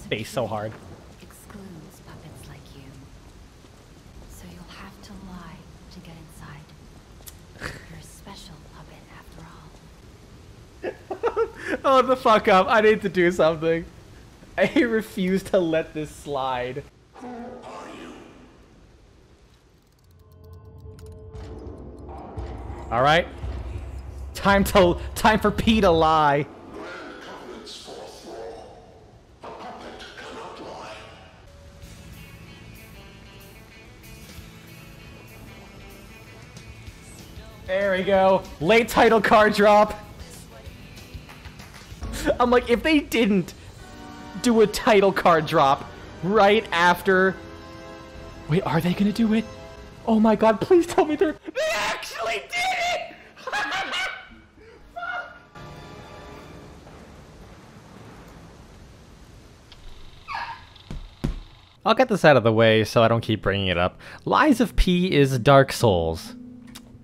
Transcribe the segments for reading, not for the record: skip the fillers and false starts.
face so hard. Excludes puppets like you. So you'll have to lie to get inside. You're a special puppet after all. Oh, the fuck up. I need to do something. I refuse to let this slide. Who are you? Alright. Time for P to lie. Grand covenants for a thrall. A puppet cannot lie. There we go. Late title card drop. I'm like, if they didn't do a title card drop right after... Wait, are they gonna do it? Oh my god, please tell me they actually did it! I'll get this out of the way so I don't keep bringing it up. Lies of P is Dark Souls.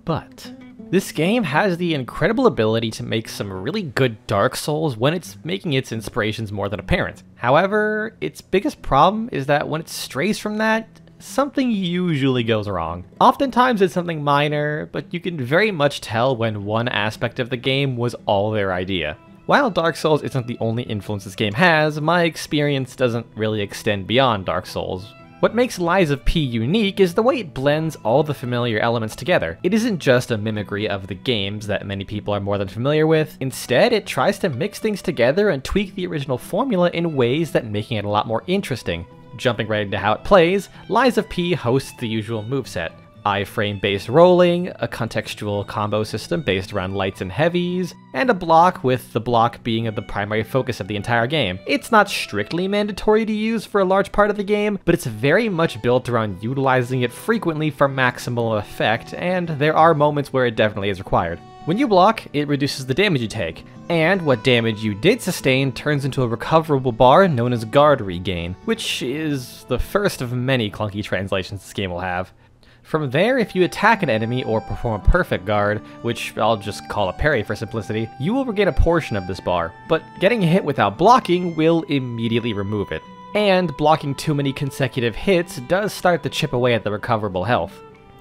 But this game has the incredible ability to make some really good Dark Souls when it's making its inspirations more than apparent. However, its biggest problem is that when it strays from that, something usually goes wrong. Oftentimes it's something minor, but you can very much tell when one aspect of the game was all their idea. While Dark Souls isn't the only influence this game has, my experience doesn't really extend beyond Dark Souls. What makes Lies of P unique is the way it blends all the familiar elements together. It isn't just a mimicry of the games that many people are more than familiar with. Instead, it tries to mix things together and tweak the original formula in ways that making it a lot more interesting. Jumping right into how it plays, Lies of P hosts the usual moveset. Iframe-based rolling, a contextual combo system based around lights and heavies, and a block with the block being the primary focus of the entire game. It's not strictly mandatory to use for a large part of the game, but it's very much built around utilizing it frequently for maximal effect, and there are moments where it definitely is required. When you block, it reduces the damage you take, and what damage you did sustain turns into a recoverable bar known as Guard Regain, which is the first of many clunky translations this game will have. From there, if you attack an enemy or perform a perfect guard, which I'll just call a parry for simplicity, you will regain a portion of this bar, but getting hit without blocking will immediately remove it. And blocking too many consecutive hits does start to chip away at the recoverable health.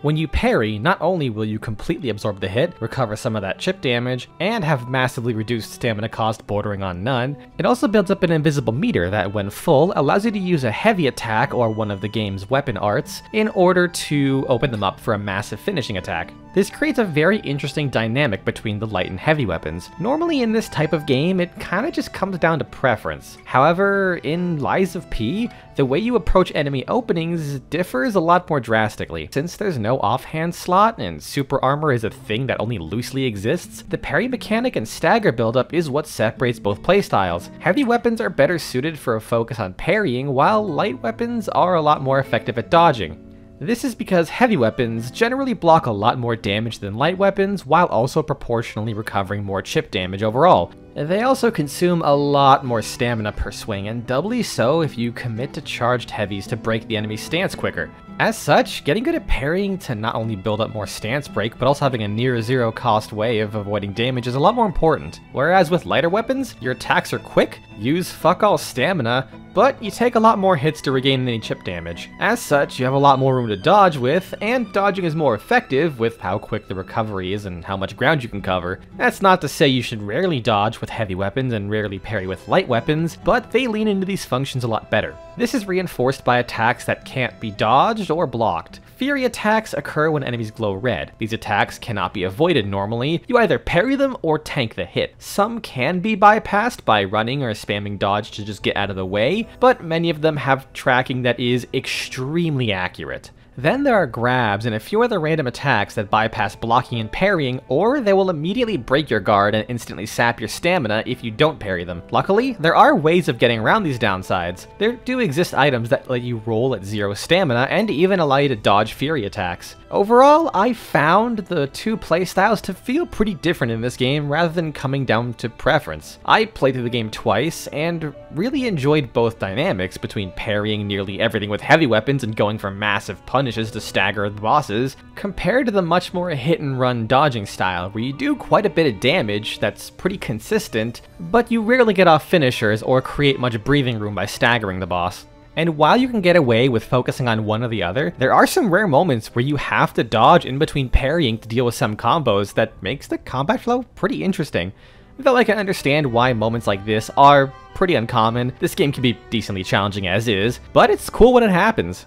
When you parry, not only will you completely absorb the hit, recover some of that chip damage, and have massively reduced stamina cost bordering on none, it also builds up an invisible meter that, when full, allows you to use a heavy attack or one of the game's weapon arts in order to open them up for a massive finishing attack. This creates a very interesting dynamic between the light and heavy weapons. Normally in this type of game, it kinda just comes down to preference. However, in Lies of P, the way you approach enemy openings differs a lot more drastically. Since there's no offhand slot and super armor is a thing that only loosely exists, the parry mechanic and stagger buildup is what separates both playstyles. Heavy weapons are better suited for a focus on parrying, while light weapons are a lot more effective at dodging. This is because heavy weapons generally block a lot more damage than light weapons, while also proportionally recovering more chip damage overall. They also consume a lot more stamina per swing, and doubly so if you commit to charged heavies to break the enemy's stance quicker. As such, getting good at parrying to not only build up more stance break, but also having a near zero cost way of avoiding damage is a lot more important. Whereas with lighter weapons, your attacks are quick, use fuck all stamina, but you take a lot more hits to regain any chip damage. As such, you have a lot more room to dodge with, and dodging is more effective with how quick the recovery is and how much ground you can cover. That's not to say you should rarely dodge with heavy weapons and rarely parry with light weapons, but they lean into these functions a lot better. This is reinforced by attacks that can't be dodged or blocked. Fury attacks occur when enemies glow red. These attacks cannot be avoided normally. You either parry them or tank the hit. Some can be bypassed by running or spamming dodge to just get out of the way, but many of them have tracking that is extremely accurate. Then there are grabs and a few other random attacks that bypass blocking and parrying, or they will immediately break your guard and instantly sap your stamina if you don't parry them. Luckily, there are ways of getting around these downsides. There do exist items that let you roll at 0 stamina and even allow you to dodge fury attacks. Overall, I found the two playstyles to feel pretty different in this game rather than coming down to preference. I played through the game twice and really enjoyed both dynamics between parrying nearly everything with heavy weapons and going for massive punches punishes to stagger the bosses, compared to the much more hit-and-run dodging style, where you do quite a bit of damage that's pretty consistent, but you rarely get off finishers or create much breathing room by staggering the boss. And while you can get away with focusing on one or the other, there are some rare moments where you have to dodge in between parrying to deal with some combos that makes the combat flow pretty interesting. Though I can understand why moments like this are pretty uncommon, this game can be decently challenging as is, but it's cool when it happens.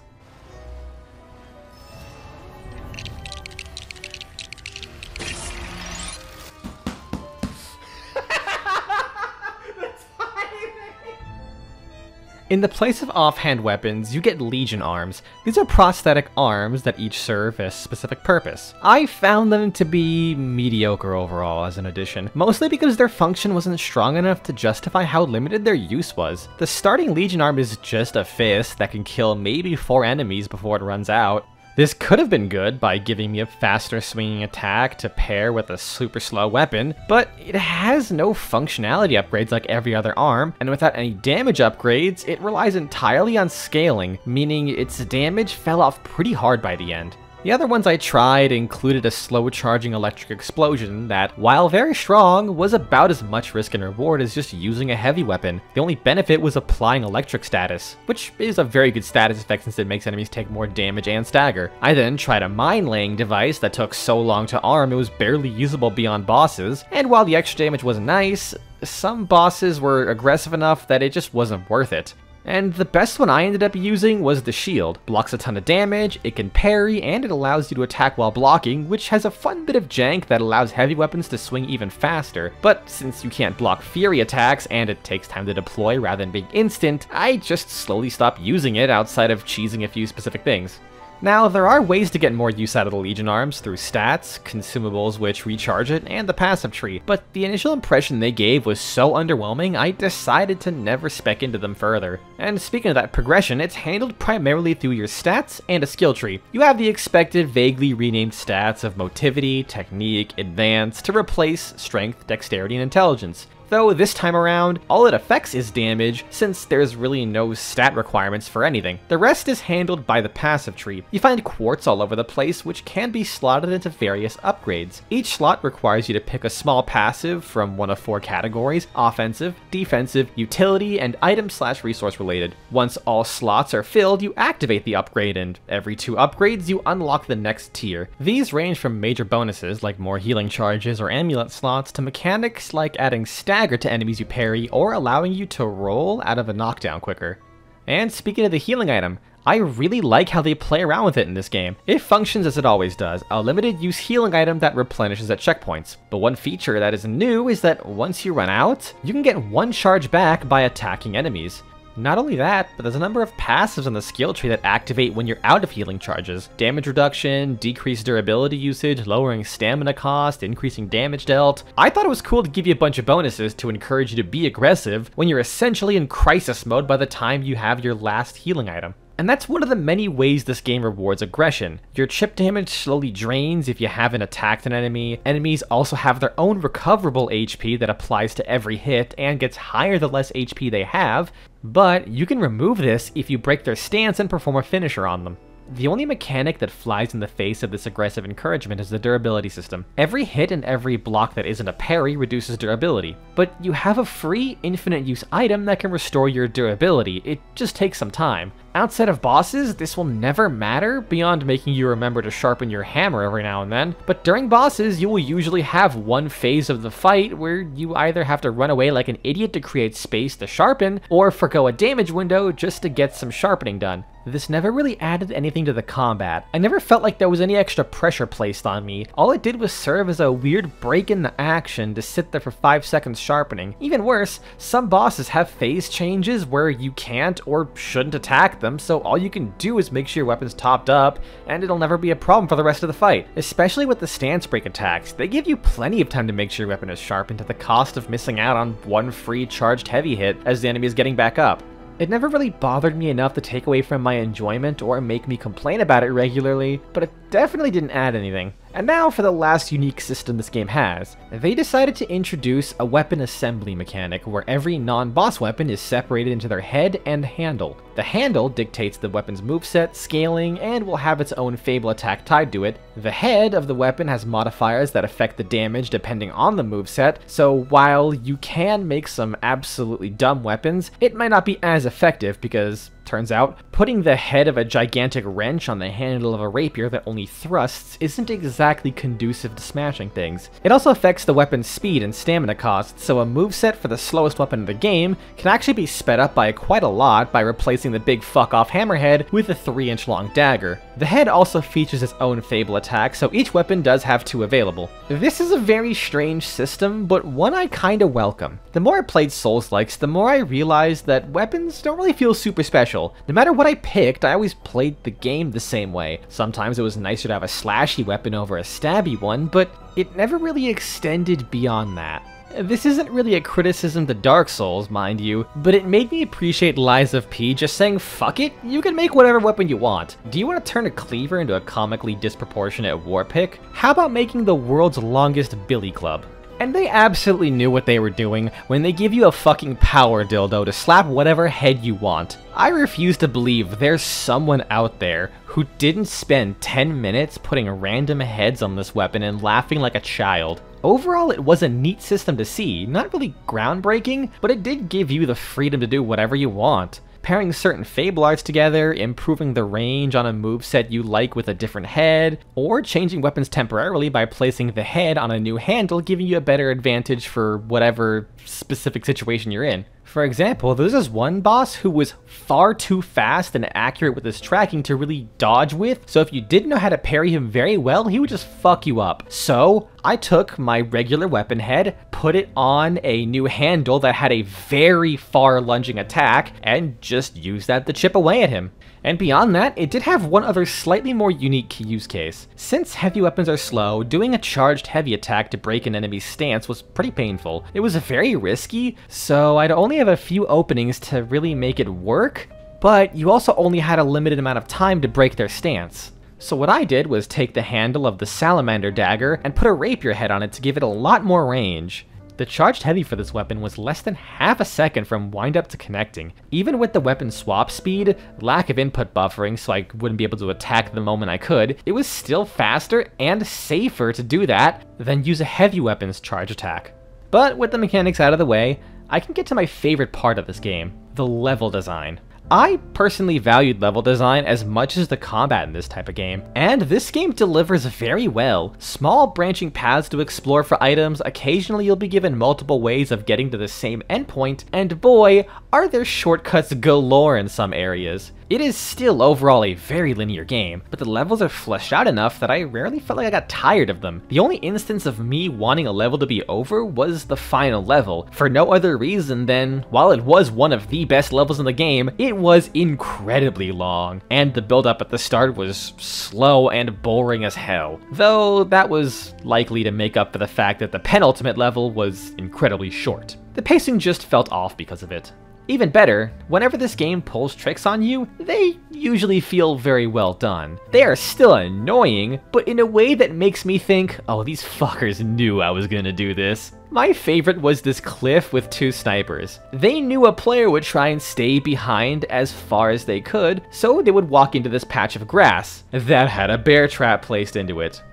In the place of offhand weapons, you get Legion arms. These are prosthetic arms that each serve a specific purpose. I found them to be mediocre overall as an addition, mostly because their function wasn't strong enough to justify how limited their use was. The starting Legion arm is just a fist that can kill maybe 4 enemies before it runs out. This could have been good by giving me a faster swinging attack to pair with a super slow weapon, but it has no functionality upgrades like every other arm, and without any damage upgrades, it relies entirely on scaling, meaning its damage fell off pretty hard by the end. The other ones I tried included a slow-charging electric explosion that, while very strong, was about as much risk and reward as just using a heavy weapon. The only benefit was applying electric status, which is a very good status effect since it makes enemies take more damage and stagger. I then tried a mine-laying device that took so long to arm it was barely usable beyond bosses, and while the extra damage was nice, some bosses were aggressive enough that it just wasn't worth it. And the best one I ended up using was the shield. Blocks a ton of damage, it can parry, and it allows you to attack while blocking, which has a fun bit of jank that allows heavy weapons to swing even faster. But since you can't block fury attacks, and it takes time to deploy rather than being instant, I just slowly stopped using it outside of cheesing a few specific things. Now, there are ways to get more use out of the Legion arms through stats, consumables which recharge it, and the passive tree, but the initial impression they gave was so underwhelming I decided to never spec into them further. And speaking of that progression, it's handled primarily through your stats and a skill tree. You have the expected vaguely renamed stats of motivity, technique, advance to replace strength, dexterity, and intelligence. Though this time around, all it affects is damage, since there's really no stat requirements for anything. The rest is handled by the passive tree. You find quartz all over the place, which can be slotted into various upgrades. Each slot requires you to pick a small passive from one of 4 categories: offensive, defensive, utility, and item/resource related. Once all slots are filled, you activate the upgrade, and every 2 upgrades, you unlock the next tier. These range from major bonuses, like more healing charges or amulet slots, to mechanics like adding stagger to enemies you parry, or allowing you to roll out of a knockdown quicker. And speaking of the healing item, I really like how they play around with it in this game. It functions as it always does, a limited use healing item that replenishes at checkpoints. But one feature that is new is that once you run out, you can get 1 charge back by attacking enemies. Not only that, but there's a number of passives on the skill tree that activate when you're out of healing charges. Damage reduction, decreased durability usage, lowering stamina cost, increasing damage dealt. I thought it was cool to give you a bunch of bonuses to encourage you to be aggressive when you're essentially in crisis mode by the time you have your last healing item. And that's one of the many ways this game rewards aggression. Your chip damage slowly drains if you haven't attacked an enemy. Enemies also have their own recoverable HP that applies to every hit and gets higher the less HP they have, but you can remove this if you break their stance and perform a finisher on them. The only mechanic that flies in the face of this aggressive encouragement is the durability system. Every hit and every block that isn't a parry reduces durability, but you have a free, infinite use item that can restore your durability. It just takes some time. Outside of bosses, this will never matter beyond making you remember to sharpen your hammer every now and then, but during bosses, you will usually have one phase of the fight where you either have to run away like an idiot to create space to sharpen, or forgo a damage window just to get some sharpening done. This never really added anything to the combat. I never felt like there was any extra pressure placed on me. All it did was serve as a weird break in the action to sit there for 5 seconds sharpening. Even worse, some bosses have phase changes where you can't or shouldn't attack them, so all you can do is make sure your weapon's topped up, and it'll never be a problem for the rest of the fight. Especially with the stance break attacks, they give you plenty of time to make sure your weapon is sharpened at the cost of missing out on one free charged heavy hit as the enemy is getting back up. It never really bothered me enough to take away from my enjoyment or make me complain about it regularly, but it definitely didn't add anything. And now for the last unique system this game has. They decided to introduce a weapon assembly mechanic where every non-boss weapon is separated into their head and handle. The handle dictates the weapon's moveset, scaling, and will have its own Fable attack tied to it. The head of the weapon has modifiers that affect the damage depending on the moveset, so while you can make some absolutely dumb weapons, it might not be as effective because, turns out, putting the head of a gigantic wrench on the handle of a rapier that only thrusts isn't exactly conducive to smashing things. It also affects the weapon's speed and stamina cost, so a moveset for the slowest weapon in the game can actually be sped up by quite a lot by replacing the big fuck-off hammerhead with a 3-inch long dagger. The head also features its own Fable attack, so each weapon does have 2 available. This is a very strange system, but one I kinda welcome. The more I played Souls-likes, the more I realized that weapons don't really feel super special. No matter what I picked, I always played the game the same way. Sometimes it was nicer to have a slashy weapon over a stabby one, but it never really extended beyond that. This isn't really a criticism to Dark Souls, mind you, but it made me appreciate Lies of P just saying, fuck it, you can make whatever weapon you want. Do you want to turn a cleaver into a comically disproportionate war pick? How about making the world's longest billy club? And they absolutely knew what they were doing when they give you a fucking power dildo to slap whatever head you want. I refuse to believe there's someone out there who didn't spend 10 minutes putting random heads on this weapon and laughing like a child. Overall, it was a neat system to see, not really groundbreaking, but it did give you the freedom to do whatever you want. Pairing certain Fable arts together, improving the range on a moveset you like with a different head, or changing weapons temporarily by placing the head on a new handle, giving you a better advantage for whatever specific situation you're in. For example, there's this one boss who was far too fast and accurate with his tracking to really dodge with, so if you didn't know how to parry him very well, he would just fuck you up. So I took my regular weapon head, put it on a new handle that had a very far lunging attack, and just used that to chip away at him. And beyond that, it did have one other slightly more unique use case. Since heavy weapons are slow, doing a charged heavy attack to break an enemy's stance was pretty painful. It was very risky, so I'd only have a few openings to really make it work, but you also only had a limited amount of time to break their stance. So what I did was take the handle of the salamander dagger and put a rapier head on it to give it a lot more range. The charged heavy for this weapon was less than half a second from wind up to connecting. Even with the weapon swap speed, lack of input buffering so I wouldn't be able to attack the moment I could, it was still faster and safer to do that than use a heavy weapon's charge attack. But with the mechanics out of the way, I can get to my favorite part of this game, the level design. I personally valued level design as much as the combat in this type of game, and this game delivers very well. Small branching paths to explore for items, occasionally you'll be given multiple ways of getting to the same endpoint, and boy, are there shortcuts galore in some areas. It is still overall a very linear game, but the levels are fleshed out enough that I rarely felt like I got tired of them. The only instance of me wanting a level to be over was the final level, for no other reason than, while it was one of the best levels in the game, it was incredibly long, and the build up at the start was slow and boring as hell, though that was likely to make up for the fact that the penultimate level was incredibly short. The pacing just felt off because of it. Even better, whenever this game pulls tricks on you, they usually feel very well done. They are still annoying, but in a way that makes me think, oh, these fuckers knew I was gonna do this. My favorite was this cliff with 2 snipers. They knew a player would try and stay behind as far as they could, so they would walk into this patch of grass that had a bear trap placed into it.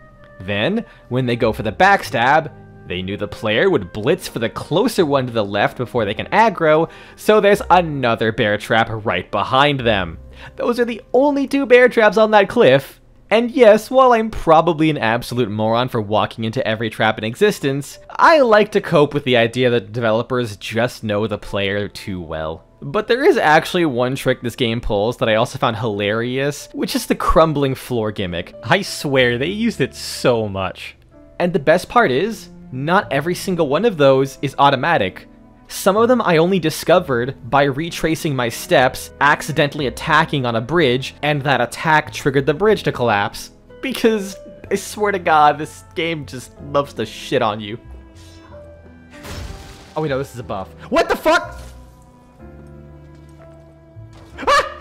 Then, when they go for the backstab, they knew the player would blitz for the closer one to the left before they can aggro, so there's another bear trap right behind them. Those are the only 2 bear traps on that cliff. And yes, while I'm probably an absolute moron for walking into every trap in existence, I like to cope with the idea that developers just know the player too well. But there is actually one trick this game pulls that I also found hilarious, which is the crumbling floor gimmick. I swear, they used it so much. And the best part is, not every single one of those is automatic. Some of them I only discovered by retracing my steps, accidentally attacking on a bridge, and that attack triggered the bridge to collapse. Because, I swear to God, this game just loves to shit on you. Oh wait, no, this is a buff. What the fuck?! Ah!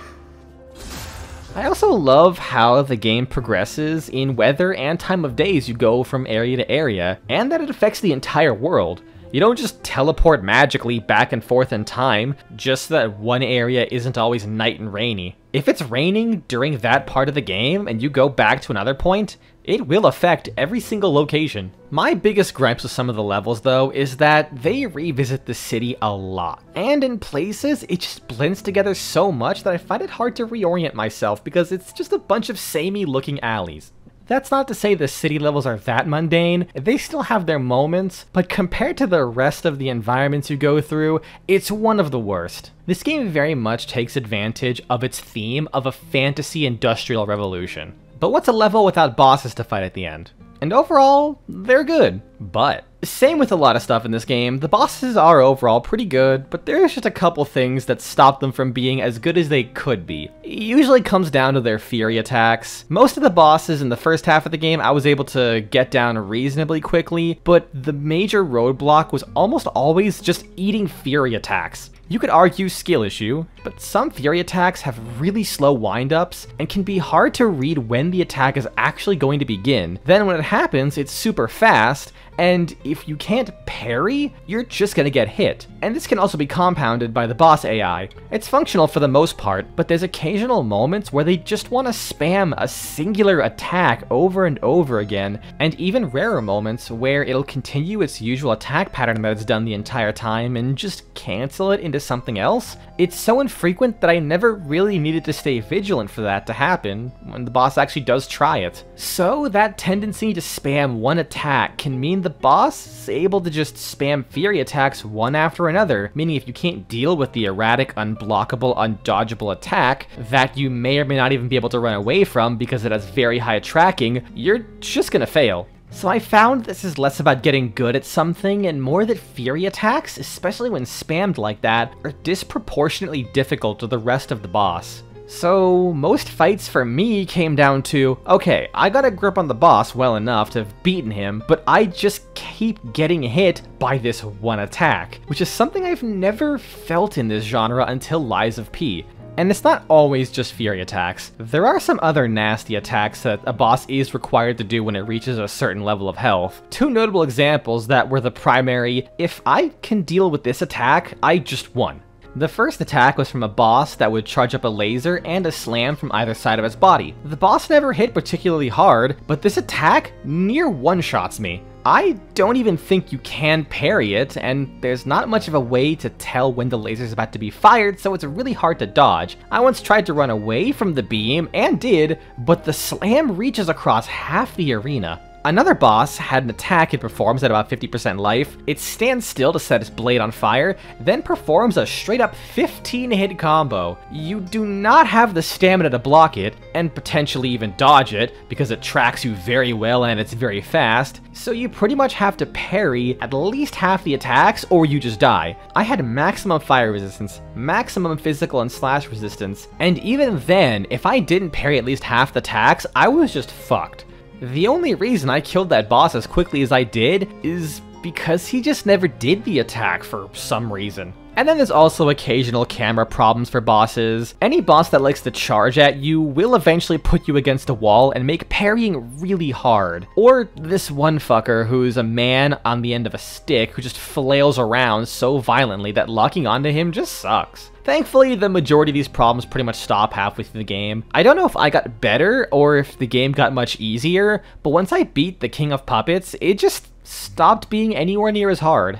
I also love how the game progresses in weather and time of days you go from area to area, and that it affects the entire world. You don't just teleport magically back and forth in time, just so that one area isn't always night and rainy. If it's raining during that part of the game and you go back to another point, it will affect every single location. My biggest gripes with some of the levels though is that they revisit the city a lot. And in places, it just blends together so much that I find it hard to reorient myself because it's just a bunch of samey looking alleys. That's not to say the city levels are that mundane, they still have their moments, but compared to the rest of the environments you go through, it's one of the worst. This game very much takes advantage of its theme of a fantasy industrial revolution. But what's a level without bosses to fight at the end? And overall, they're good. But same with a lot of stuff in this game, the bosses are overall pretty good, but there's just a couple things that stop them from being as good as they could be. It usually comes down to their fury attacks. Most of the bosses in the first half of the game I was able to get down reasonably quickly, but the major roadblock was almost always just eating fury attacks. You could argue skill issue, but some fury attacks have really slow windups and can be hard to read when the attack is actually going to begin. Then when it happens, it's super fast, and if you can't parry, you're just gonna get hit. And this can also be compounded by the boss AI. It's functional for the most part, but there's occasional moments where they just want to spam a singular attack over and over again, and even rarer moments where it'll continue its usual attack pattern that it's done the entire time and just cancel it into something else. It's so infrequent that I never really needed to stay vigilant for that to happen when the boss actually does try it. So that tendency to spam one attack can mean the boss is able to just spam fury attacks one after another, meaning if you can't deal with the erratic, unblockable, undodgeable attack that you may or may not even be able to run away from because it has very high tracking, you're just gonna fail. So I found this is less about getting good at something and more that fury attacks, especially when spammed like that, are disproportionately difficult to the rest of the boss. So most fights for me came down to, okay, I got a grip on the boss well enough to have beaten him, but I just keep getting hit by this one attack, which is something I've never felt in this genre until Lies of P. And it's not always just fury attacks. There are some other nasty attacks that a boss is required to do when it reaches a certain level of health. Two notable examples that were the primary, if I can deal with this attack, I just won. The first attack was from a boss that would charge up a laser and a slam from either side of its body. The boss never hit particularly hard, but this attack near one-shots me. I don't even think you can parry it, and there's not much of a way to tell when the laser's about to be fired, so it's really hard to dodge. I once tried to run away from the beam, and did, but the slam reaches across half the arena. Another boss had an attack it performs at about 50% life. It stands still to set its blade on fire, then performs a straight up 15-hit combo. You do not have the stamina to block it, and potentially even dodge it, because it tracks you very well and it's very fast, so you pretty much have to parry at least half the attacks or you just die. I had maximum fire resistance, maximum physical and slash resistance, and even then, if I didn't parry at least half the attacks, I was just fucked. The only reason I killed that boss as quickly as I did is because he just never did the attack for some reason. And then there's also occasional camera problems for bosses. Any boss that likes to charge at you will eventually put you against a wall and make parrying really hard. Or this one fucker who's a man on the end of a stick who just flails around so violently that locking onto him just sucks. Thankfully, the majority of these problems pretty much stop halfway through the game. I don't know if I got better or if the game got much easier, but once I beat the King of Puppets, it just stopped being anywhere near as hard.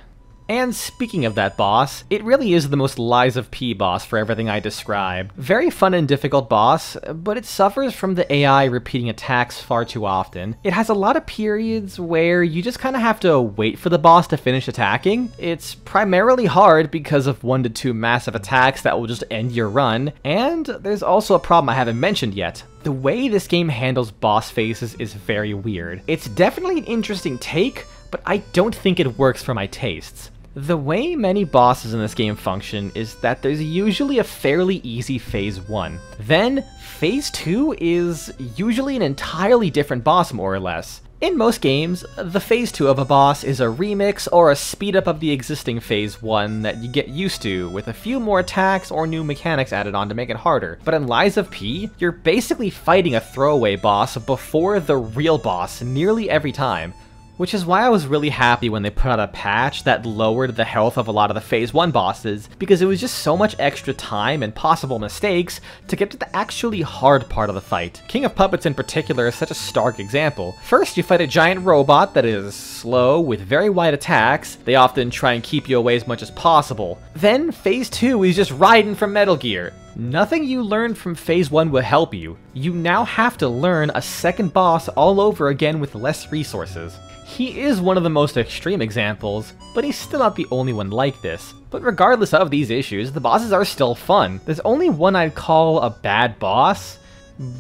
And speaking of that boss, it really is the most Lies of P boss for everything I describe. Very fun and difficult boss, but it suffers from the AI repeating attacks far too often. It has a lot of periods where you just kind of have to wait for the boss to finish attacking. It's primarily hard because of 1 to 2 massive attacks that will just end your run, and there's also a problem I haven't mentioned yet. The way this game handles boss faces is very weird. It's definitely an interesting take, but I don't think it works for my tastes. The way many bosses in this game function is that there's usually a fairly easy Phase 1. Then, Phase 2 is usually an entirely different boss more or less. In most games, the Phase 2 of a boss is a remix or a speed up of the existing Phase 1 that you get used to, with a few more attacks or new mechanics added on to make it harder. But in Lies of P, you're basically fighting a throwaway boss before the real boss nearly every time. Which is why I was really happy when they put out a patch that lowered the health of a lot of the Phase 1 bosses, because it was just so much extra time and possible mistakes to get to the actually hard part of the fight. King of Puppets in particular is such a stark example. First, you fight a giant robot that is slow with very wide attacks. They often try and keep you away as much as possible. Then, Phase 2 is just Raiden from Metal Gear. Nothing you learned from Phase 1 will help you. You now have to learn a second boss all over again with less resources. He is one of the most extreme examples, but he's still not the only one like this. But regardless of these issues, the bosses are still fun. There's only one I'd call a bad boss,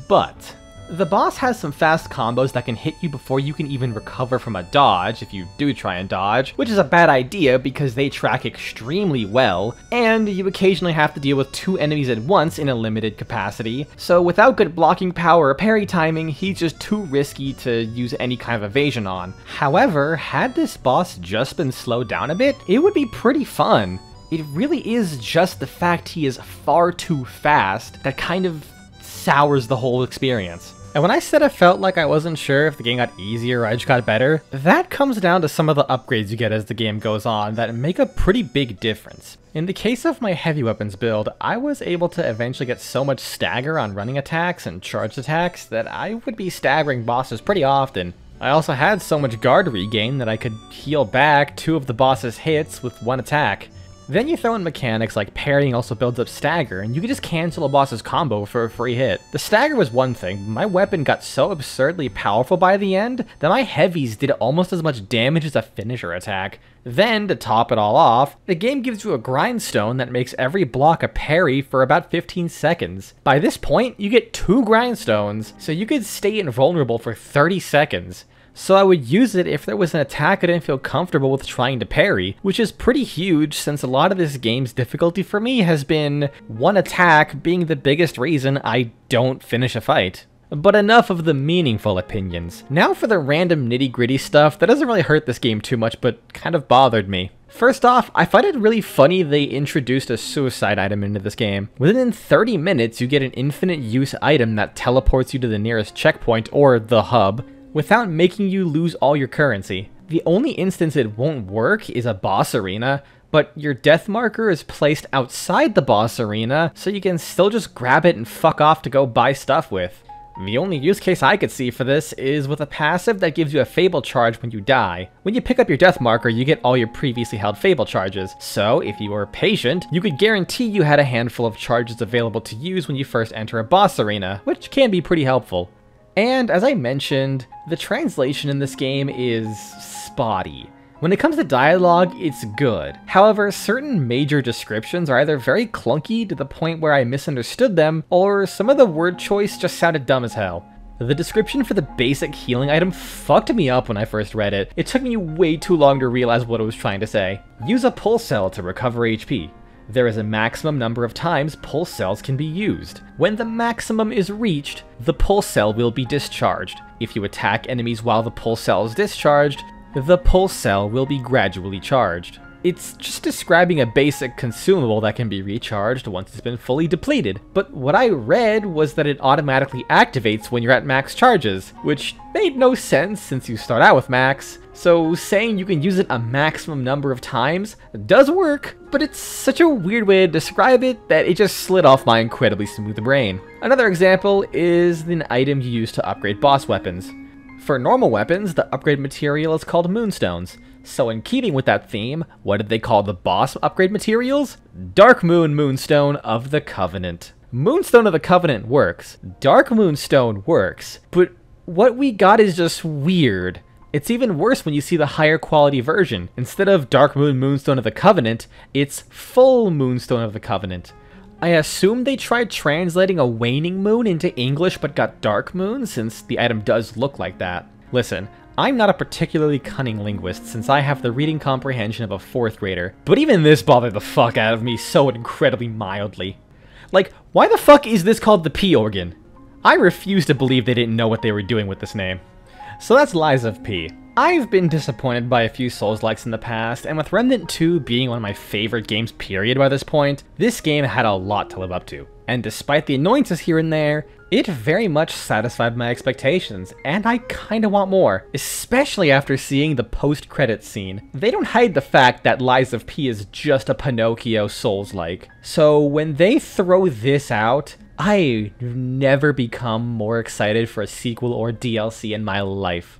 but the boss has some fast combos that can hit you before you can even recover from a dodge if you do try and dodge, which is a bad idea because they track extremely well, and you occasionally have to deal with 2 enemies at once in a limited capacity, so without good blocking power or parry timing, he's just too risky to use any kind of evasion on. However, had this boss just been slowed down a bit, it would be pretty fun. It really is just the fact he is far too fast that kind of sours the whole experience. And when I said I felt like I wasn't sure if the game got easier or I just got better, that comes down to some of the upgrades you get as the game goes on that make a pretty big difference. In the case of my heavy weapons build, I was able to eventually get so much stagger on running attacks and charged attacks that I would be staggering bosses pretty often. I also had so much guard regain that I could heal back 2 of the boss's hits with 1 attack. Then you throw in mechanics like parrying also builds up stagger, and you can just cancel a boss's combo for a free hit. The stagger was one thing, but my weapon got so absurdly powerful by the end that my heavies did almost as much damage as a finisher attack. Then, to top it all off, the game gives you a grindstone that makes every block a parry for about 15 seconds. By this point, you get 2 grindstones, so you could stay invulnerable for 30 seconds. So I would use it if there was an attack I didn't feel comfortable with trying to parry, which is pretty huge since a lot of this game's difficulty for me has been one attack being the biggest reason I don't finish a fight. But enough of the meaningful opinions. Now for the random nitty-gritty stuff that doesn't really hurt this game too much but kind of bothered me. First off, I find it really funny they introduced a suicide item into this game. Within 30 minutes you get an infinite use item that teleports you to the nearest checkpoint or the hub, without making you lose all your currency. The only instance it won't work is a boss arena, but your death marker is placed outside the boss arena, so you can still just grab it and fuck off to go buy stuff with. The only use case I could see for this is with a passive that gives you a Fable charge when you die. When you pick up your death marker, you get all your previously held Fable charges, so if you were patient, you could guarantee you had a handful of charges available to use when you first enter a boss arena, which can be pretty helpful. And as I mentioned, the translation in this game is spotty. When it comes to dialogue, it's good. However, certain major descriptions are either very clunky to the point where I misunderstood them, or some of the word choice just sounded dumb as hell. The description for the basic healing item fucked me up when I first read it. It took me way too long to realize what it was trying to say. Use a pulse cell to recover HP. There is a maximum number of times pulse cells can be used. When the maximum is reached, the pulse cell will be discharged. If you attack enemies while the pulse cell is discharged, the pulse cell will be gradually charged. It's just describing a basic consumable that can be recharged once it's been fully depleted, but what I read was that it automatically activates when you're at max charges, which made no sense since you start out with max. So saying you can use it a maximum number of times does work, but it's such a weird way to describe it that it just slid off my incredibly smooth brain. Another example is an item you use to upgrade boss weapons. For normal weapons, the upgrade material is called moonstones. So in keeping with that theme, what did they call the boss upgrade materials? Dark Moon Moonstone of the Covenant. Moonstone of the Covenant works, Dark Moonstone works, but what we got is just weird. It's even worse when you see the higher quality version. Instead of Dark Moon Moonstone of the Covenant, it's Full Moonstone of the Covenant. I assume they tried translating a waning moon into English but got Dark Moon, since the item does look like that. Listen, I'm not a particularly cunning linguist since I have the reading comprehension of a 4th grader, but even this bothered the fuck out of me so incredibly mildly. Like, why the fuck is this called the P organ? I refuse to believe they didn't know what they were doing with this name. So that's Lies of P. I've been disappointed by a few Souls-likes in the past, and with Remnant 2 being one of my favorite games period by this point, this game had a lot to live up to. And despite the annoyances here and there, it very much satisfied my expectations, and I kinda want more, especially after seeing the post-credits scene. They don't hide the fact that Lies of P is just a Pinocchio Souls-like. So when they throw this out, I've never become more excited for a sequel or DLC in my life.